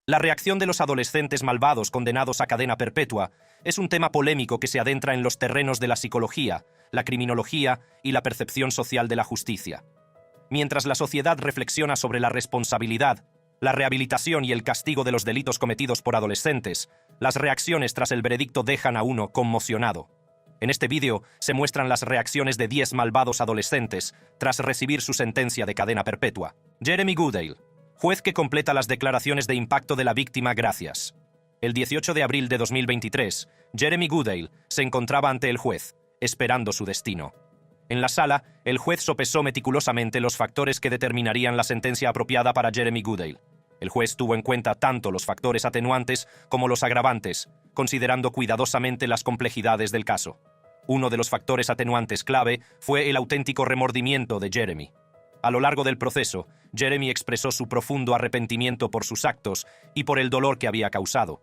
La reacción de los adolescentes malvados condenados a cadena perpetua es un tema polémico que se adentra en los terrenos de la psicología, la criminología y la percepción social de la justicia. Mientras la sociedad reflexiona sobre la responsabilidad, la rehabilitación y el castigo de los delitos cometidos por adolescentes, las reacciones tras el veredicto dejan a uno conmocionado. En este vídeo se muestran las reacciones de 10 malvados adolescentes tras recibir su sentencia de cadena perpetua. Jeremy Goodale, juez que completa las declaraciones de impacto de la víctima gracias. El 18 de abril de 2023, Jeremy Goodale se encontraba ante el juez, esperando su destino. En la sala, el juez sopesó meticulosamente los factores que determinarían la sentencia apropiada para Jeremy Goodale. El juez tuvo en cuenta tanto los factores atenuantes como los agravantes, considerando cuidadosamente las complejidades del caso. Uno de los factores atenuantes clave fue el auténtico remordimiento de Jeremy. A lo largo del proceso, Jeremy expresó su profundo arrepentimiento por sus actos y por el dolor que había causado.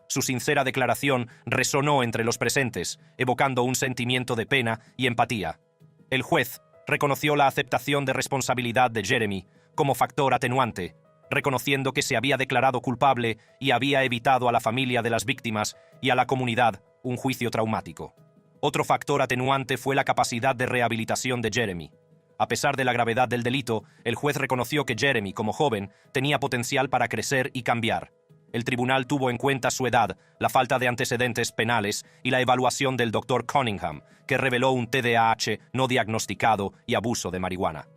Su sincera declaración resonó entre los presentes, evocando un sentimiento de pena y empatía. El juez reconoció la aceptación de responsabilidad de Jeremy como factor atenuante, reconociendo que se había declarado culpable y había evitado a la familia de las víctimas y a la comunidad un juicio traumático. Otro factor atenuante fue la capacidad de rehabilitación de Jeremy. A pesar de la gravedad del delito, el juez reconoció que Jeremy, como joven, tenía potencial para crecer y cambiar. El tribunal tuvo en cuenta su edad, la falta de antecedentes penales y la evaluación del Dr. Cunningham, que reveló un TDAH no diagnosticado y abuso de marihuana.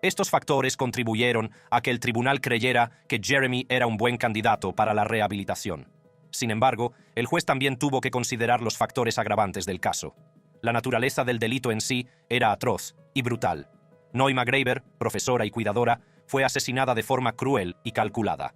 Estos factores contribuyeron a que el tribunal creyera que Jeremy era un buen candidato para la rehabilitación. Sin embargo, el juez también tuvo que considerar los factores agravantes del caso. La naturaleza del delito en sí era atroz y brutal. Noima Graver, profesora y cuidadora, fue asesinada de forma cruel y calculada.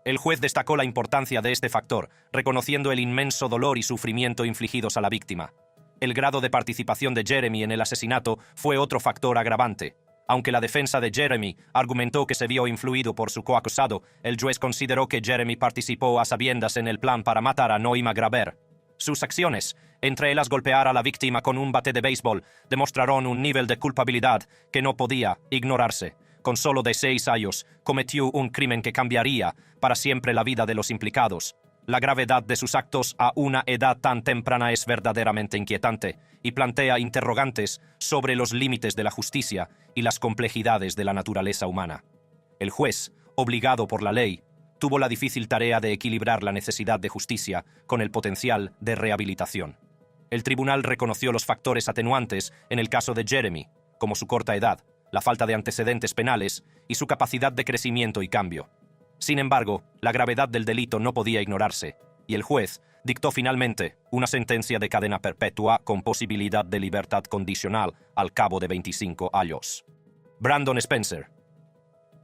El juez destacó la importancia de este factor, reconociendo el inmenso dolor y sufrimiento infligidos a la víctima. El grado de participación de Jeremy en el asesinato fue otro factor agravante. Aunque la defensa de Jeremy argumentó que se vio influido por su coacusado, el juez consideró que Jeremy participó a sabiendas en el plan para matar a Noima Graver. Sus acciones, entre ellas golpear a la víctima con un bate de béisbol, demostraron un nivel de culpabilidad que no podía ignorarse. Con solo 16 años, cometió un crimen que cambiaría para siempre la vida de los implicados. La gravedad de sus actos a una edad tan temprana es verdaderamente inquietante y plantea interrogantes sobre los límites de la justicia y las complejidades de la naturaleza humana. El juez, obligado por la ley, tuvo la difícil tarea de equilibrar la necesidad de justicia con el potencial de rehabilitación. El tribunal reconoció los factores atenuantes en el caso de Jeremy, como su corta edad, la falta de antecedentes penales y su capacidad de crecimiento y cambio. Sin embargo, la gravedad del delito no podía ignorarse, y el juez dictó finalmente una sentencia de cadena perpetua con posibilidad de libertad condicional al cabo de 25 años. Brandon Spencer.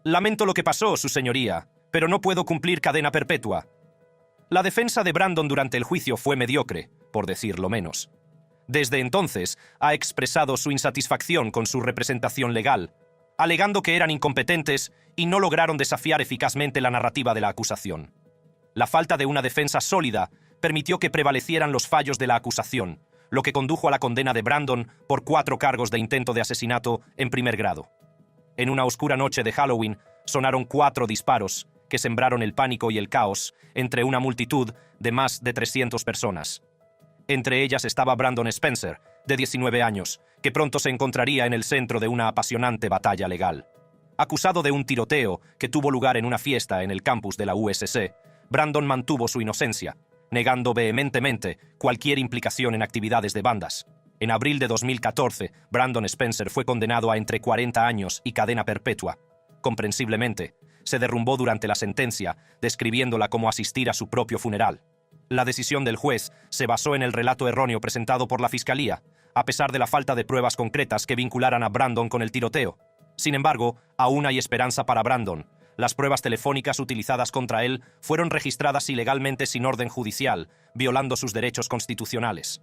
Lamento lo que pasó, su señoría, pero no puedo cumplir cadena perpetua. La defensa de Brandon durante el juicio fue mediocre, por decirlo menos. Desde entonces, ha expresado su insatisfacción con su representación legal, alegando que eran incompetentes y no lograron desafiar eficazmente la narrativa de la acusación. La falta de una defensa sólida permitió que prevalecieran los fallos de la acusación, lo que condujo a la condena de Brandon por 4 cargos de intento de asesinato en primer grado. En una oscura noche de Halloween, sonaron 4 disparos que sembraron el pánico y el caos entre una multitud de más de 300 personas. Entre ellas estaba Brandon Spencer, de 19 años, que pronto se encontraría en el centro de una apasionante batalla legal. Acusado de un tiroteo que tuvo lugar en una fiesta en el campus de la USC, Brandon mantuvo su inocencia, negando vehementemente cualquier implicación en actividades de bandas. En abril de 2014, Brandon Spencer fue condenado a entre 40 años y cadena perpetua. Comprensiblemente, se derrumbó durante la sentencia, describiéndola como asistir a su propio funeral. La decisión del juez se basó en el relato erróneo presentado por la Fiscalía, a pesar de la falta de pruebas concretas que vincularan a Brandon con el tiroteo. Sin embargo, aún hay esperanza para Brandon. Las pruebas telefónicas utilizadas contra él fueron registradas ilegalmente sin orden judicial, violando sus derechos constitucionales.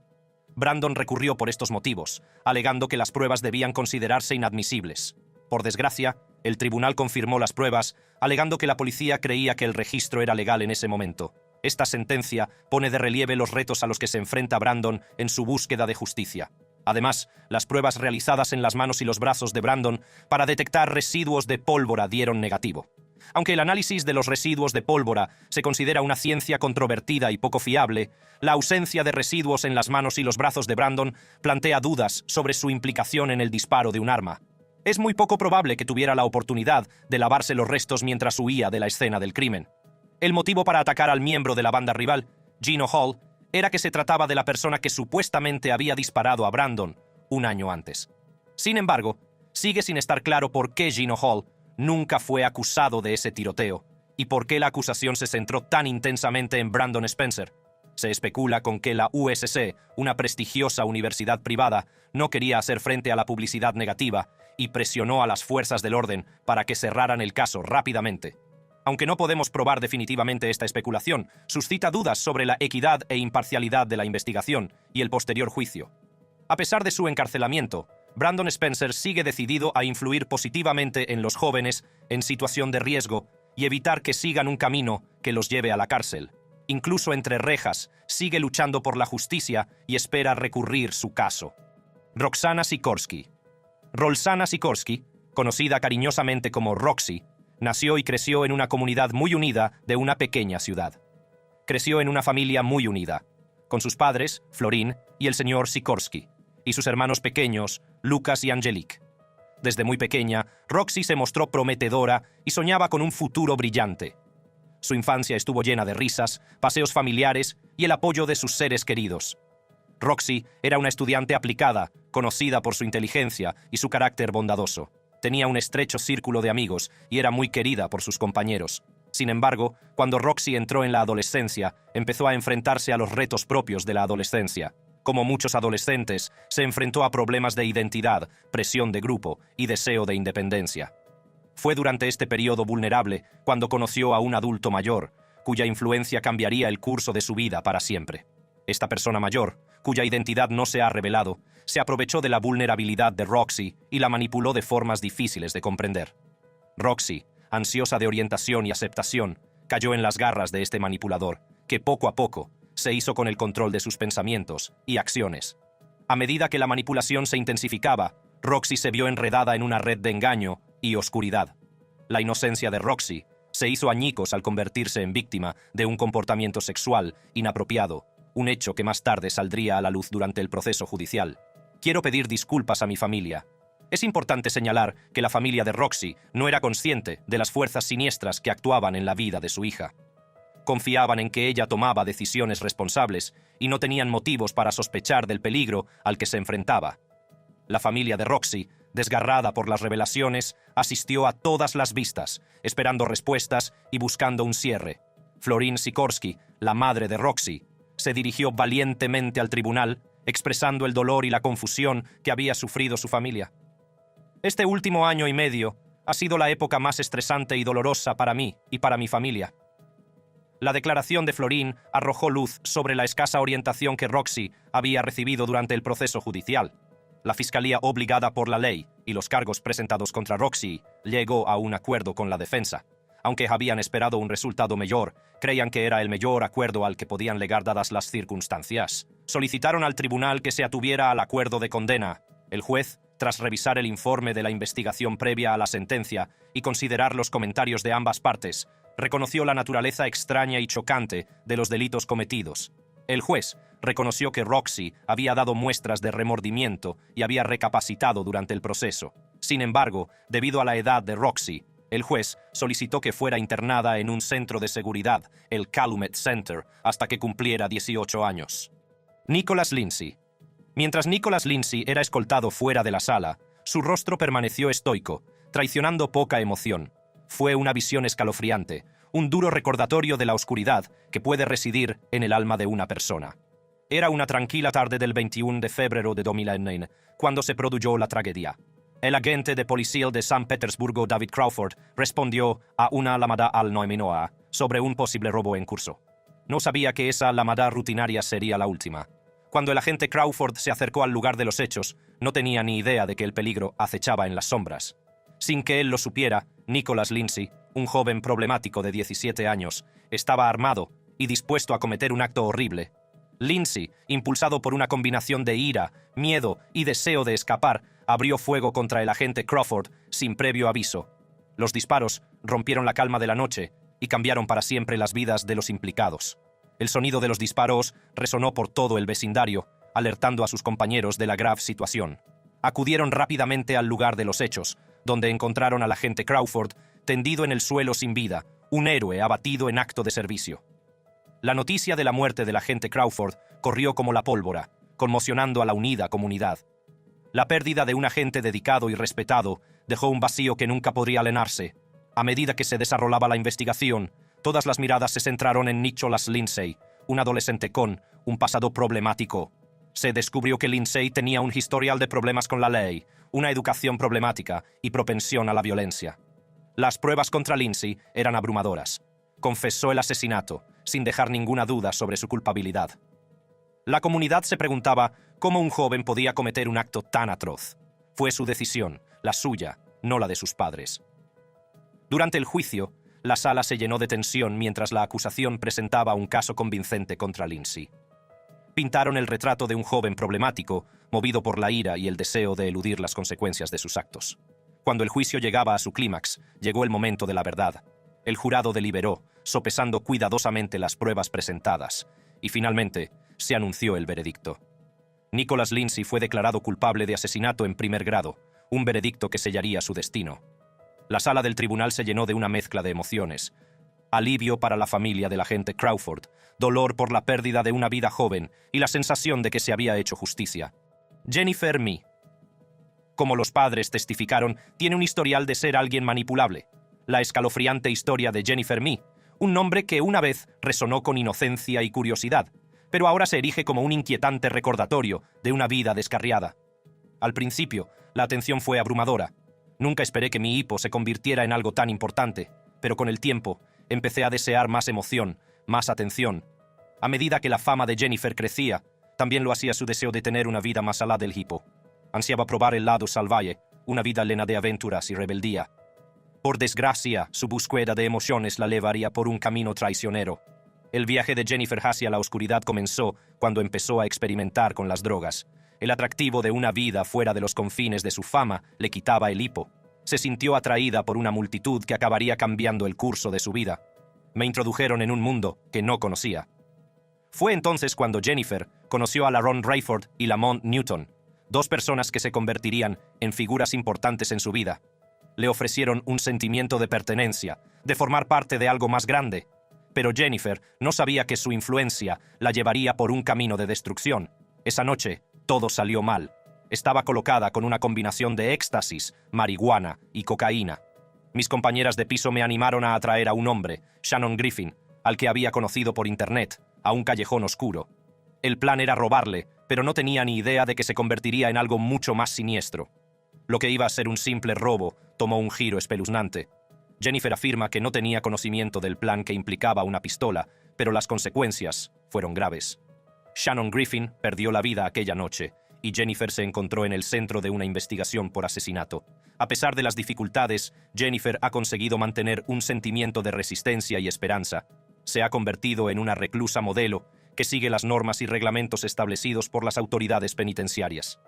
Brandon recurrió por estos motivos, alegando que las pruebas debían considerarse inadmisibles. Por desgracia, el tribunal confirmó las pruebas, alegando que la policía creía que el registro era legal en ese momento. Esta sentencia pone de relieve los retos a los que se enfrenta Brandon en su búsqueda de justicia. Además, las pruebas realizadas en las manos y los brazos de Brandon para detectar residuos de pólvora dieron negativo. Aunque el análisis de los residuos de pólvora se considera una ciencia controvertida y poco fiable, la ausencia de residuos en las manos y los brazos de Brandon plantea dudas sobre su implicación en el disparo de un arma. Es muy poco probable que tuviera la oportunidad de lavarse los restos mientras huía de la escena del crimen. El motivo para atacar al miembro de la banda rival, Gino Hall, era que se trataba de la persona que supuestamente había disparado a Brandon un año antes. Sin embargo, sigue sin estar claro por qué Gino Hall nunca fue acusado de ese tiroteo y por qué la acusación se centró tan intensamente en Brandon Spencer. Se especula con que la USC, una prestigiosa universidad privada, no quería hacer frente a la publicidad negativa y presionó a las fuerzas del orden para que cerraran el caso rápidamente. Aunque no podemos probar definitivamente esta especulación, suscita dudas sobre la equidad e imparcialidad de la investigación y el posterior juicio. A pesar de su encarcelamiento, Brandon Spencer sigue decidido a influir positivamente en los jóvenes en situación de riesgo y evitar que sigan un camino que los lleve a la cárcel. Incluso entre rejas, sigue luchando por la justicia y espera recurrir su caso. Roxana Sikorski. Roxana Sikorski, conocida cariñosamente como Roxy, nació y creció en una comunidad muy unida de una pequeña ciudad. Creció en una familia muy unida, con sus padres, Florin y el señor Sikorski, y sus hermanos pequeños, Lucas y Angelique. Desde muy pequeña, Roxy se mostró prometedora y soñaba con un futuro brillante. Su infancia estuvo llena de risas, paseos familiares y el apoyo de sus seres queridos. Roxy era una estudiante aplicada, conocida por su inteligencia y su carácter bondadoso. Tenía un estrecho círculo de amigos y era muy querida por sus compañeros. Sin embargo, cuando Roxy entró en la adolescencia, empezó a enfrentarse a los retos propios de la adolescencia. Como muchos adolescentes, se enfrentó a problemas de identidad, presión de grupo y deseo de independencia. Fue durante este periodo vulnerable cuando conoció a un adulto mayor, cuya influencia cambiaría el curso de su vida para siempre. Esta persona mayor, cuya identidad no se ha revelado, se aprovechó de la vulnerabilidad de Roxy y la manipuló de formas difíciles de comprender. Roxy, ansiosa de orientación y aceptación, cayó en las garras de este manipulador, que poco a poco se hizo con el control de sus pensamientos y acciones. A medida que la manipulación se intensificaba, Roxy se vio enredada en una red de engaño y oscuridad. La inocencia de Roxy se hizo añicos al convertirse en víctima de un comportamiento sexual inapropiado, un hecho que más tarde saldría a la luz durante el proceso judicial. Quiero pedir disculpas a mi familia. Es importante señalar que la familia de Roxy no era consciente de las fuerzas siniestras que actuaban en la vida de su hija. Confiaban en que ella tomaba decisiones responsables y no tenían motivos para sospechar del peligro al que se enfrentaba. La familia de Roxy, desgarrada por las revelaciones, asistió a todas las vistas, esperando respuestas y buscando un cierre. Florin Sikorski, la madre de Roxy, se dirigió valientemente al tribunal, expresando el dolor y la confusión que había sufrido su familia. Este último año y medio ha sido la época más estresante y dolorosa para mí y para mi familia. La declaración de Florin arrojó luz sobre la escasa orientación que Roxy había recibido durante el proceso judicial. La fiscalía, obligada por la ley y los cargos presentados contra Roxy, llegó a un acuerdo con la defensa. Aunque habían esperado un resultado mejor, creían que era el mejor acuerdo al que podían llegar dadas las circunstancias. Solicitaron al tribunal que se atuviera al acuerdo de condena. El juez, tras revisar el informe de la investigación previa a la sentencia y considerar los comentarios de ambas partes, reconoció la naturaleza extraña y chocante de los delitos cometidos. El juez reconoció que Roxy había dado muestras de remordimiento y había recapacitado durante el proceso. Sin embargo, debido a la edad de Roxy, el juez solicitó que fuera internada en un centro de seguridad, el Calumet Center, hasta que cumpliera 18 años. Nicholas Lindsay. Mientras Nicholas Lindsay era escoltado fuera de la sala, su rostro permaneció estoico, traicionando poca emoción. Fue una visión escalofriante, un duro recordatorio de la oscuridad que puede residir en el alma de una persona. Era una tranquila tarde del 21 de febrero de 2009, cuando se produjo la tragedia. El agente de policía de San Petersburgo, David Crawford, respondió a una llamada al 911 sobre un posible robo en curso. No sabía que esa llamada rutinaria sería la última. Cuando el agente Crawford se acercó al lugar de los hechos, no tenía ni idea de que el peligro acechaba en las sombras. Sin que él lo supiera, Nicholas Lindsay, un joven problemático de 17 años, estaba armado y dispuesto a cometer un acto horrible. Lindsay, impulsado por una combinación de ira, miedo y deseo de escapar, abrió fuego contra el agente Crawford sin previo aviso. Los disparos rompieron la calma de la noche y cambiaron para siempre las vidas de los implicados. El sonido de los disparos resonó por todo el vecindario, alertando a sus compañeros de la grave situación. Acudieron rápidamente al lugar de los hechos, donde encontraron al agente Crawford tendido en el suelo sin vida, un héroe abatido en acto de servicio. La noticia de la muerte del agente Crawford corrió como la pólvora, conmocionando a la unida comunidad. La pérdida de un agente dedicado y respetado dejó un vacío que nunca podría llenarse. A medida que se desarrollaba la investigación, todas las miradas se centraron en Nicholas Lindsay, un adolescente con un pasado problemático. Se descubrió que Lindsay tenía un historial de problemas con la ley, una educación problemática y propensión a la violencia. Las pruebas contra Lindsay eran abrumadoras. Confesó el asesinato, sin dejar ninguna duda sobre su culpabilidad. La comunidad se preguntaba cómo un joven podía cometer un acto tan atroz. Fue su decisión, la suya, no la de sus padres. Durante el juicio, la sala se llenó de tensión mientras la acusación presentaba un caso convincente contra Lindsay. Pintaron el retrato de un joven problemático, movido por la ira y el deseo de eludir las consecuencias de sus actos. Cuando el juicio llegaba a su clímax, llegó el momento de la verdad. El jurado deliberó, sopesando cuidadosamente las pruebas presentadas, y finalmente se anunció el veredicto. Nicholas Lindsay fue declarado culpable de asesinato en primer grado, un veredicto que sellaría su destino. La sala del tribunal se llenó de una mezcla de emociones. Alivio para la familia del agente Crawford, dolor por la pérdida de una vida joven y la sensación de que se había hecho justicia. Jennifer Mee, como los padres testificaron, tiene un historial de ser alguien manipulable. La escalofriante historia de Jennifer Mee, un nombre que una vez resonó con inocencia y curiosidad, pero ahora se erige como un inquietante recordatorio de una vida descarriada. Al principio, la atención fue abrumadora. Nunca esperé que mi hipo se convirtiera en algo tan importante, pero con el tiempo empecé a desear más emoción, más atención. A medida que la fama de Jennifer crecía, también lo hacía su deseo de tener una vida más allá del hipo. Ansiaba probar el lado salvaje, una vida llena de aventuras y rebeldía. Por desgracia, su búsqueda de emociones la llevaría por un camino traicionero. El viaje de Jennifer hacia la oscuridad comenzó cuando empezó a experimentar con las drogas. El atractivo de una vida fuera de los confines de su fama le quitaba el hipo. Se sintió atraída por una multitud que acabaría cambiando el curso de su vida. Me introdujeron en un mundo que no conocía. Fue entonces cuando Jennifer conoció a LaRon Rayford y Lamont Newton, dos personas que se convertirían en figuras importantes en su vida. Le ofrecieron un sentimiento de pertenencia, de formar parte de algo más grande. Pero Jennifer no sabía que su influencia la llevaría por un camino de destrucción. Esa noche, todo salió mal. Estaba colocada con una combinación de éxtasis, marihuana y cocaína. Mis compañeras de piso me animaron a atraer a un hombre, Shannon Griffin, al que había conocido por internet, a un callejón oscuro. El plan era robarle, pero no tenía ni idea de que se convertiría en algo mucho más siniestro. Lo que iba a ser un simple robo tomó un giro espeluznante. Jennifer afirma que no tenía conocimiento del plan que implicaba una pistola, pero las consecuencias fueron graves. Shannon Griffin perdió la vida aquella noche, y Jennifer se encontró en el centro de una investigación por asesinato. A pesar de las dificultades, Jennifer ha conseguido mantener un sentimiento de resistencia y esperanza. Se ha convertido en una reclusa modelo que sigue las normas y reglamentos establecidos por las autoridades penitenciarias.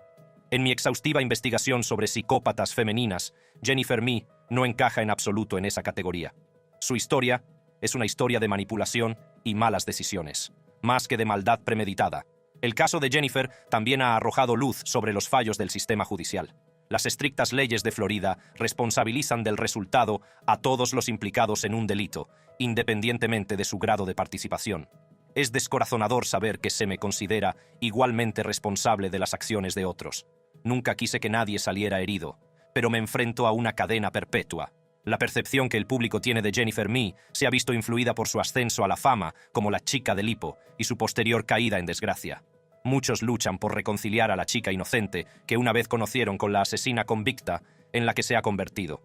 En mi exhaustiva investigación sobre psicópatas femeninas, Jennifer Mee no encaja en absoluto en esa categoría. Su historia es una historia de manipulación y malas decisiones, más que de maldad premeditada. El caso de Jennifer también ha arrojado luz sobre los fallos del sistema judicial. Las estrictas leyes de Florida responsabilizan del resultado a todos los implicados en un delito, independientemente de su grado de participación. Es descorazonador saber que se me considera igualmente responsable de las acciones de otros. Nunca quise que nadie saliera herido, pero me enfrento a una cadena perpetua. La percepción que el público tiene de Jennifer Mee se ha visto influida por su ascenso a la fama como la chica del hipo y su posterior caída en desgracia. Muchos luchan por reconciliar a la chica inocente que una vez conocieron con la asesina convicta en la que se ha convertido.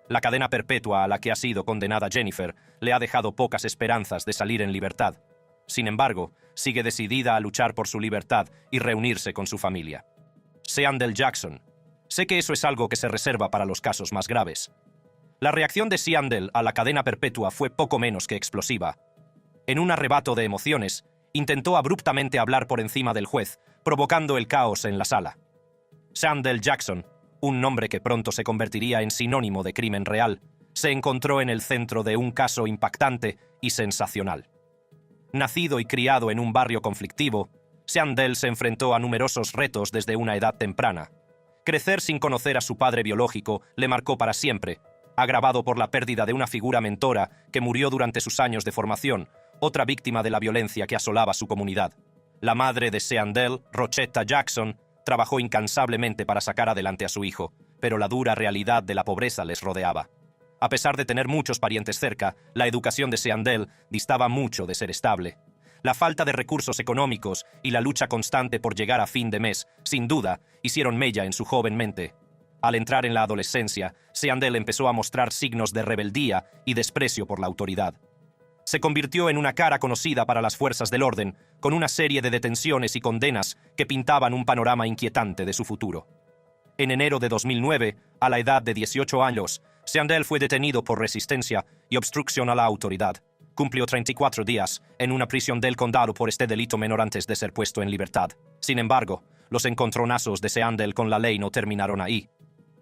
La cadena perpetua a la que ha sido condenada Jennifer le ha dejado pocas esperanzas de salir en libertad. Sin embargo, sigue decidida a luchar por su libertad y reunirse con su familia. Seandel Jackson. Sé que eso es algo que se reserva para los casos más graves. La reacción de Seandel a la cadena perpetua fue poco menos que explosiva. En un arrebato de emociones, intentó abruptamente hablar por encima del juez, provocando el caos en la sala. Seandel Jackson, un nombre que pronto se convertiría en sinónimo de crimen real, se encontró en el centro de un caso impactante y sensacional. Nacido y criado en un barrio conflictivo, Seandel se enfrentó a numerosos retos desde una edad temprana. Crecer sin conocer a su padre biológico le marcó para siempre, agravado por la pérdida de una figura mentora que murió durante sus años de formación, otra víctima de la violencia que asolaba su comunidad. La madre de Seandel, Rochetta Jackson, trabajó incansablemente para sacar adelante a su hijo, pero la dura realidad de la pobreza les rodeaba. A pesar de tener muchos parientes cerca, la educación de Seandel distaba mucho de ser estable. La falta de recursos económicos y la lucha constante por llegar a fin de mes, sin duda, hicieron mella en su joven mente. Al entrar en la adolescencia, Seandel empezó a mostrar signos de rebeldía y desprecio por la autoridad. Se convirtió en una cara conocida para las fuerzas del orden, con una serie de detenciones y condenas que pintaban un panorama inquietante de su futuro. En enero de 2009, a la edad de 18 años, Seandel fue detenido por resistencia y obstrucción a la autoridad. Cumplió 34 días en una prisión del condado por este delito menor antes de ser puesto en libertad. Sin embargo, los encontronazos de Seandel con la ley no terminaron ahí.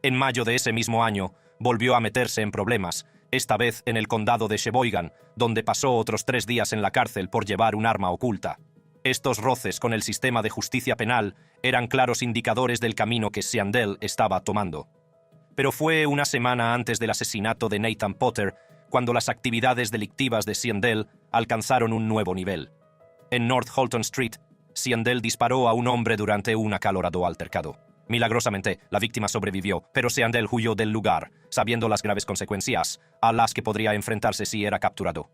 En mayo de ese mismo año, volvió a meterse en problemas, esta vez en el condado de Sheboygan, donde pasó otros 3 días en la cárcel por llevar un arma oculta. Estos roces con el sistema de justicia penal eran claros indicadores del camino que Seandel estaba tomando. Pero fue una semana antes del asesinato de Nathan Potter cuando las actividades delictivas de Seandel alcanzaron un nuevo nivel. En North Holton Street, Seandel disparó a un hombre durante un acalorado altercado. Milagrosamente, la víctima sobrevivió, pero Seandel huyó del lugar, sabiendo las graves consecuencias a las que podría enfrentarse si era capturado.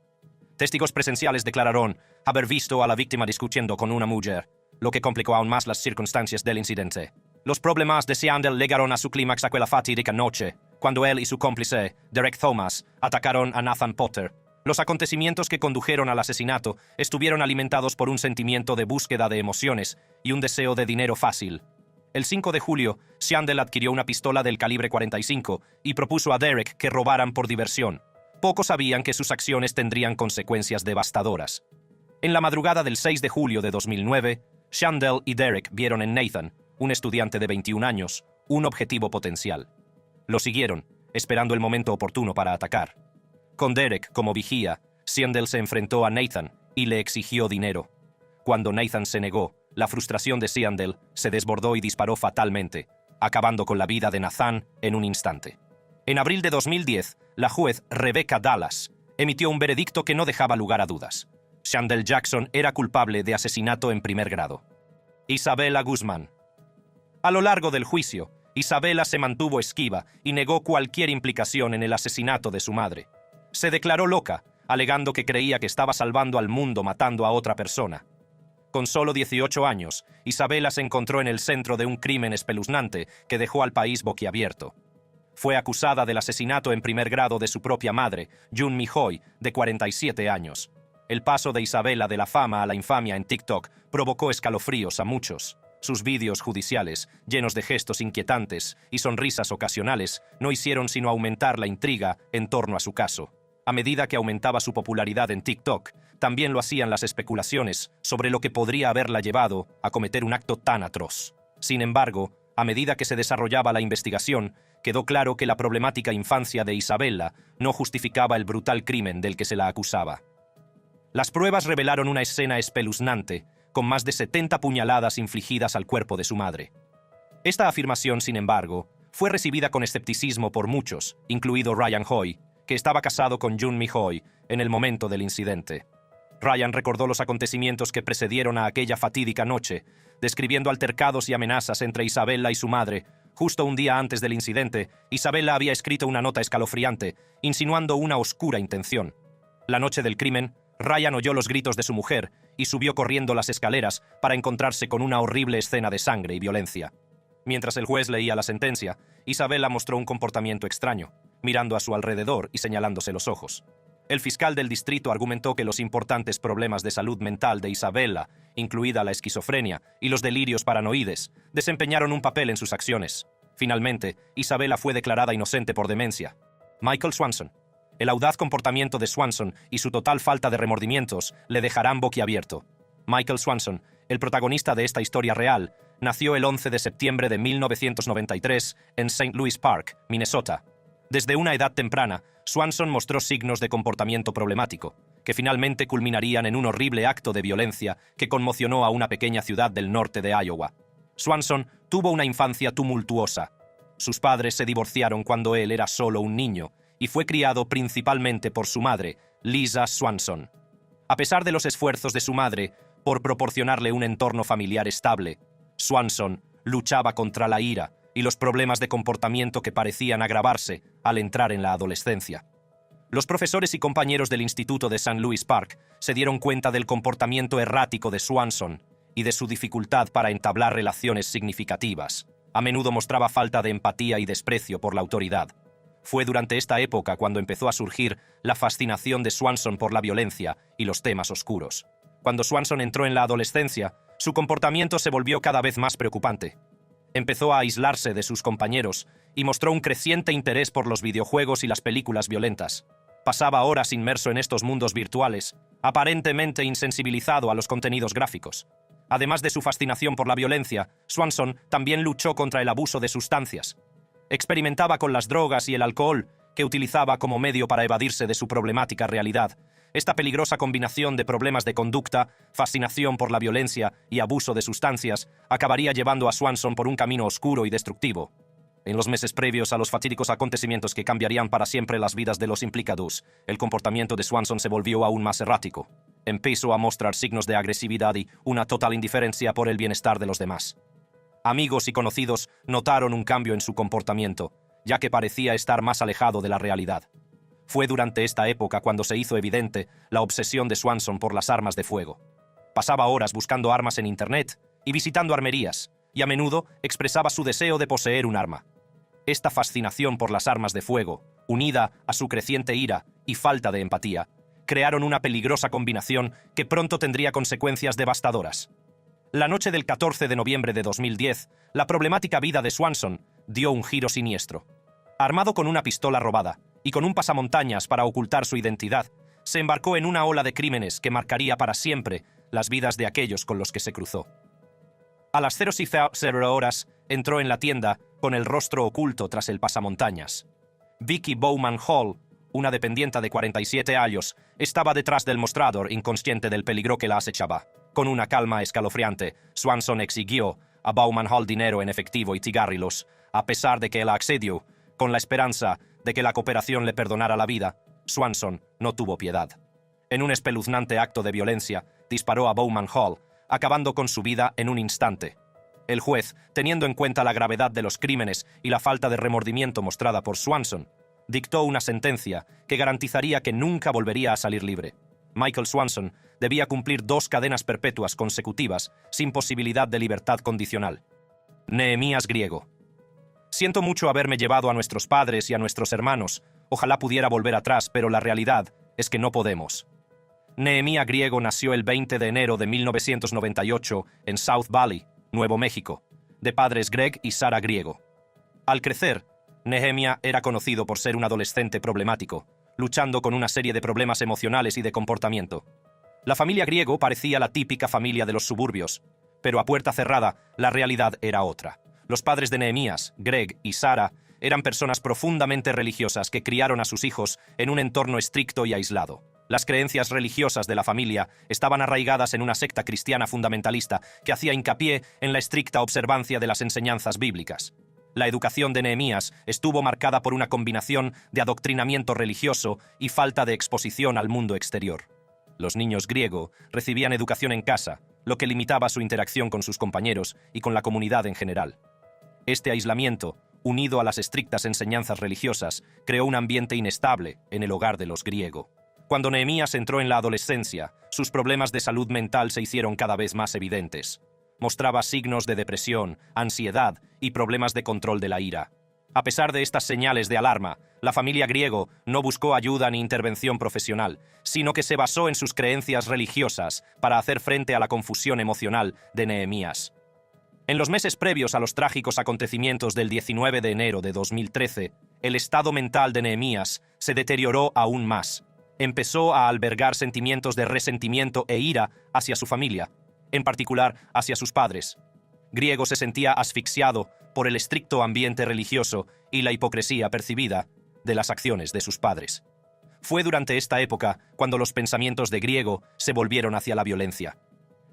Testigos presenciales declararon haber visto a la víctima discutiendo con una mujer, lo que complicó aún más las circunstancias del incidente. Los problemas de Seandel llegaron a su clímax aquella fatídica noche, cuando él y su cómplice, Derek Thomas, atacaron a Nathan Potter. Los acontecimientos que condujeron al asesinato estuvieron alimentados por un sentimiento de búsqueda de emociones y un deseo de dinero fácil. El 5 de julio, Seandel adquirió una pistola del calibre 45 y propuso a Derek que robaran por diversión. Pocos sabían que sus acciones tendrían consecuencias devastadoras. En la madrugada del 6 de julio de 2009, Seandel y Derek vieron en Nathan, un estudiante de 21 años, un objetivo potencial. Lo siguieron, esperando el momento oportuno para atacar. Con Derek como vigía, Seandel se enfrentó a Nathan y le exigió dinero. Cuando Nathan se negó, la frustración de Seandel se desbordó y disparó fatalmente, acabando con la vida de Nathan en un instante. En abril de 2010, la juez Rebecca Dallas emitió un veredicto que no dejaba lugar a dudas. Seandel Jackson era culpable de asesinato en primer grado. Isabella Guzmán. A lo largo del juicio, Isabella se mantuvo esquiva y negó cualquier implicación en el asesinato de su madre. Se declaró loca, alegando que creía que estaba salvando al mundo matando a otra persona. Con solo 18 años, Isabella se encontró en el centro de un crimen espeluznante que dejó al país boquiabierto. Fue acusada del asesinato en primer grado de su propia madre, June Mihoy, de 47 años. El paso de Isabella de la fama a la infamia en TikTok provocó escalofríos a muchos. Sus vídeos judiciales, llenos de gestos inquietantes y sonrisas ocasionales, no hicieron sino aumentar la intriga en torno a su caso. A medida que aumentaba su popularidad en TikTok, también lo hacían las especulaciones sobre lo que podría haberla llevado a cometer un acto tan atroz. Sin embargo, a medida que se desarrollaba la investigación, quedó claro que la problemática infancia de Isabella no justificaba el brutal crimen del que se la acusaba. Las pruebas revelaron una escena espeluznante, con más de 70 puñaladas infligidas al cuerpo de su madre. Esta afirmación, sin embargo, fue recibida con escepticismo por muchos, incluido Ryan Hoy, que estaba casado con June Mihoy en el momento del incidente. Ryan recordó los acontecimientos que precedieron a aquella fatídica noche, describiendo altercados y amenazas entre Isabella y su madre. Justo un día antes del incidente, Isabella había escrito una nota escalofriante, insinuando una oscura intención. La noche del crimen, Ryan oyó los gritos de su mujer y subió corriendo las escaleras para encontrarse con una horrible escena de sangre y violencia. Mientras el juez leía la sentencia, Isabella mostró un comportamiento extraño, mirando a su alrededor y señalándose los ojos. El fiscal del distrito argumentó que los importantes problemas de salud mental de Isabella, incluida la esquizofrenia y los delirios paranoides, desempeñaron un papel en sus acciones. Finalmente, Isabella fue declarada inocente por demencia. Michael Swanson. El audaz comportamiento de Swanson y su total falta de remordimientos le dejarán boquiabierto. Michael Swanson, el protagonista de esta historia real, nació el 11 de septiembre de 1993 en St. Louis Park, Minnesota. Desde una edad temprana, Swanson mostró signos de comportamiento problemático, que finalmente culminarían en un horrible acto de violencia que conmocionó a una pequeña ciudad del norte de Iowa. Swanson tuvo una infancia tumultuosa. Sus padres se divorciaron cuando él era solo un niño y fue criado principalmente por su madre, Lisa Swanson. A pesar de los esfuerzos de su madre por proporcionarle un entorno familiar estable, Swanson luchaba contra la ira y los problemas de comportamiento que parecían agravarse al entrar en la adolescencia. Los profesores y compañeros del Instituto de St. Louis Park se dieron cuenta del comportamiento errático de Swanson y de su dificultad para entablar relaciones significativas. A menudo mostraba falta de empatía y desprecio por la autoridad. Fue durante esta época cuando empezó a surgir la fascinación de Swanson por la violencia y los temas oscuros. Cuando Swanson entró en la adolescencia, su comportamiento se volvió cada vez más preocupante. Empezó a aislarse de sus compañeros y mostró un creciente interés por los videojuegos y las películas violentas. Pasaba horas inmerso en estos mundos virtuales, aparentemente insensibilizado a los contenidos gráficos. Además de su fascinación por la violencia, Swanson también luchó contra el abuso de sustancias. Experimentaba con las drogas y el alcohol, que utilizaba como medio para evadirse de su problemática realidad. Esta peligrosa combinación de problemas de conducta, fascinación por la violencia y abuso de sustancias acabaría llevando a Swanson por un camino oscuro y destructivo. En los meses previos a los fatídicos acontecimientos que cambiarían para siempre las vidas de los implicados, el comportamiento de Swanson se volvió aún más errático. Empezó a mostrar signos de agresividad y una total indiferencia por el bienestar de los demás. Amigos y conocidos notaron un cambio en su comportamiento, ya que parecía estar más alejado de la realidad. Fue durante esta época cuando se hizo evidente la obsesión de Swanson por las armas de fuego. Pasaba horas buscando armas en Internet y visitando armerías, y a menudo expresaba su deseo de poseer un arma. Esta fascinación por las armas de fuego, unida a su creciente ira y falta de empatía, crearon una peligrosa combinación que pronto tendría consecuencias devastadoras. La noche del 14 de noviembre de 2010, la problemática vida de Swanson dio un giro siniestro. Armado con una pistola robada y con un pasamontañas para ocultar su identidad, se embarcó en una ola de crímenes que marcaría para siempre las vidas de aquellos con los que se cruzó. A las 00 horas entró en la tienda con el rostro oculto tras el pasamontañas. Vicky Bowman Hall, una dependienta de 47 años, estaba detrás del mostrador inconsciente del peligro que la acechaba. Con una calma escalofriante, Swanson exigió a Bowman Hall dinero en efectivo y cigarrillos, a pesar de que la accedió, con la esperanza de que la cooperación le perdonara la vida. Swanson no tuvo piedad. En un espeluznante acto de violencia, disparó a Bowman Hall, acabando con su vida en un instante. El juez, teniendo en cuenta la gravedad de los crímenes y la falta de remordimiento mostrada por Swanson, dictó una sentencia que garantizaría que nunca volvería a salir libre. Michael Swanson debía cumplir 2 cadenas perpetuas consecutivas sin posibilidad de libertad condicional. Nehemías Griego. Siento mucho haberme llevado a nuestros padres y a nuestros hermanos. Ojalá pudiera volver atrás, pero la realidad es que no podemos. Nehemías Griego nació el 20 de enero de 1998 en South Valley, Nuevo México, de padres Greg y Sarah Griego. Al crecer, Nehemías era conocido por ser un adolescente problemático, luchando con una serie de problemas emocionales y de comportamiento. La familia Griego parecía la típica familia de los suburbios, pero a puerta cerrada la realidad era otra. Los padres de Nehemías, Greg y Sarah, eran personas profundamente religiosas que criaron a sus hijos en un entorno estricto y aislado. Las creencias religiosas de la familia estaban arraigadas en una secta cristiana fundamentalista que hacía hincapié en la estricta observancia de las enseñanzas bíblicas. La educación de Nehemías estuvo marcada por una combinación de adoctrinamiento religioso y falta de exposición al mundo exterior. Los niños griego recibían educación en casa, lo que limitaba su interacción con sus compañeros y con la comunidad en general. Este aislamiento, unido a las estrictas enseñanzas religiosas, creó un ambiente inestable en el hogar de los griego. Cuando Nehemías entró en la adolescencia, sus problemas de salud mental se hicieron cada vez más evidentes. Mostraba signos de depresión, ansiedad y problemas de control de la ira. A pesar de estas señales de alarma, la familia Griego no buscó ayuda ni intervención profesional, sino que se basó en sus creencias religiosas para hacer frente a la confusión emocional de Nehemías. En los meses previos a los trágicos acontecimientos del 19 de enero de 2013, el estado mental de Nehemías se deterioró aún más. Empezó a albergar sentimientos de resentimiento e ira hacia su familia, en particular hacia sus padres. Griego se sentía asfixiado por el estricto ambiente religioso y la hipocresía percibida, de las acciones de sus padres. Fue durante esta época cuando los pensamientos de Griego se volvieron hacia la violencia.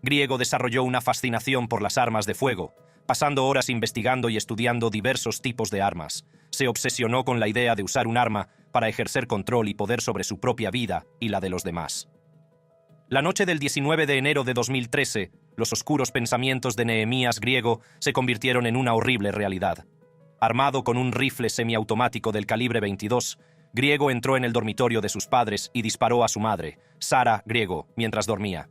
Griego desarrolló una fascinación por las armas de fuego, pasando horas investigando y estudiando diversos tipos de armas. Se obsesionó con la idea de usar un arma para ejercer control y poder sobre su propia vida y la de los demás. La noche del 19 de enero de 2013, los oscuros pensamientos de Nehemías Griego se convirtieron en una horrible realidad. Armado con un rifle semiautomático del calibre 22, Griego entró en el dormitorio de sus padres y disparó a su madre, Sara Griego, mientras dormía.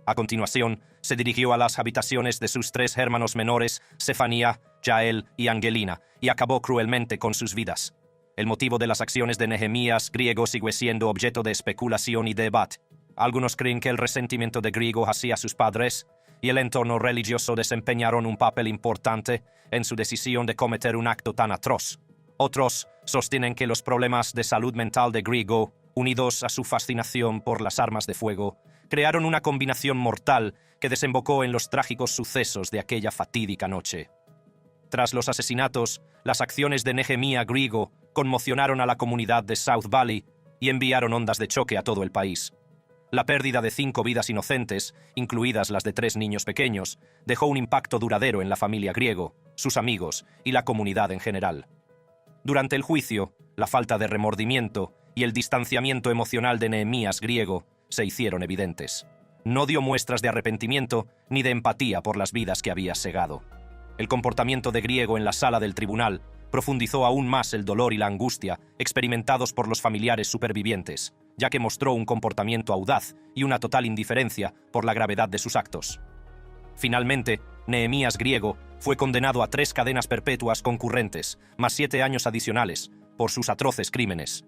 A continuación, se dirigió a las habitaciones de sus 3 hermanos menores, Sefanía, Jael y Angelina, y acabó cruelmente con sus vidas. El motivo de las acciones de Nehemías Griego sigue siendo objeto de especulación y debate. Algunos creen que el resentimiento de Griego hacia sus padres y el entorno religioso desempeñaron un papel importante en su decisión de cometer un acto tan atroz. Otros sostienen que los problemas de salud mental de Griego, unidos a su fascinación por las armas de fuego, crearon una combinación mortal que desembocó en los trágicos sucesos de aquella fatídica noche. Tras los asesinatos, las acciones de Nehemías Griego conmocionaron a la comunidad de South Valley y enviaron ondas de choque a todo el país. La pérdida de 5 vidas inocentes, incluidas las de 3 niños pequeños, dejó un impacto duradero en la familia Griego, sus amigos y la comunidad en general. Durante el juicio, la falta de remordimiento y el distanciamiento emocional de Nehemías Griego se hicieron evidentes. No dio muestras de arrepentimiento ni de empatía por las vidas que había segado. El comportamiento de Griego en la sala del tribunal profundizó aún más el dolor y la angustia experimentados por los familiares supervivientes, ya que mostró un comportamiento audaz y una total indiferencia por la gravedad de sus actos. Finalmente, Nehemías Griego fue condenado a 3 cadenas perpetuas concurrentes, más 7 años adicionales, por sus atroces crímenes.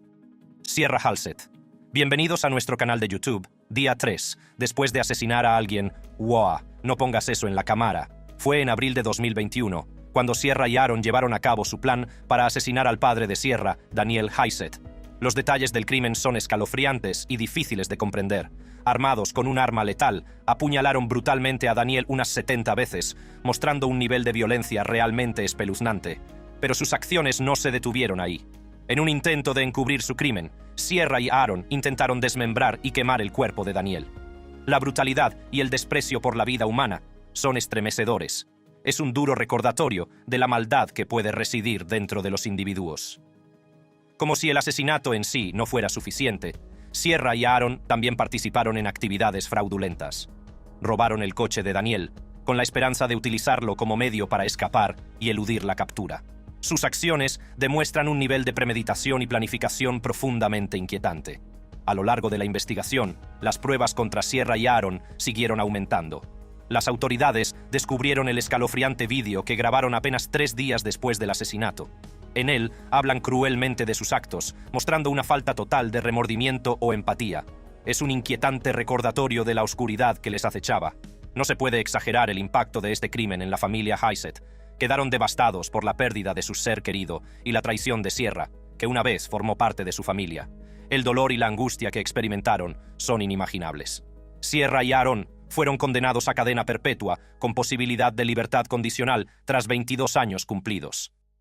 Sierra Halsett. Bienvenidos a nuestro canal de YouTube, día 3, después de asesinar a alguien. ¡Wow! No pongas eso en la cámara. Fue en abril de 2021, cuando Sierra y Aaron llevaron a cabo su plan para asesinar al padre de Sierra, Daniel Halsett. Los detalles del crimen son escalofriantes y difíciles de comprender. Armados con un arma letal, apuñalaron brutalmente a Daniel unas 70 veces, mostrando un nivel de violencia realmente espeluznante. Pero sus acciones no se detuvieron ahí. En un intento de encubrir su crimen, Sierra y Aaron intentaron desmembrar y quemar el cuerpo de Daniel. La brutalidad y el desprecio por la vida humana son estremecedores. Es un duro recordatorio de la maldad que puede residir dentro de los individuos. Como si el asesinato en sí no fuera suficiente, Sierra y Aaron también participaron en actividades fraudulentas. Robaron el coche de Daniel, con la esperanza de utilizarlo como medio para escapar y eludir la captura. Sus acciones demuestran un nivel de premeditación y planificación profundamente inquietante. A lo largo de la investigación, las pruebas contra Sierra y Aaron siguieron aumentando. Las autoridades descubrieron el escalofriante vídeo que grabaron apenas 3 días después del asesinato. En él hablan cruelmente de sus actos, mostrando una falta total de remordimiento o empatía. Es un inquietante recordatorio de la oscuridad que les acechaba. No se puede exagerar el impacto de este crimen en la familia Halsett. Quedaron devastados por la pérdida de su ser querido y la traición de Sierra, que una vez formó parte de su familia. El dolor y la angustia que experimentaron son inimaginables. Sierra y Aaron fueron condenados a cadena perpetua con posibilidad de libertad condicional tras 22 años cumplidos.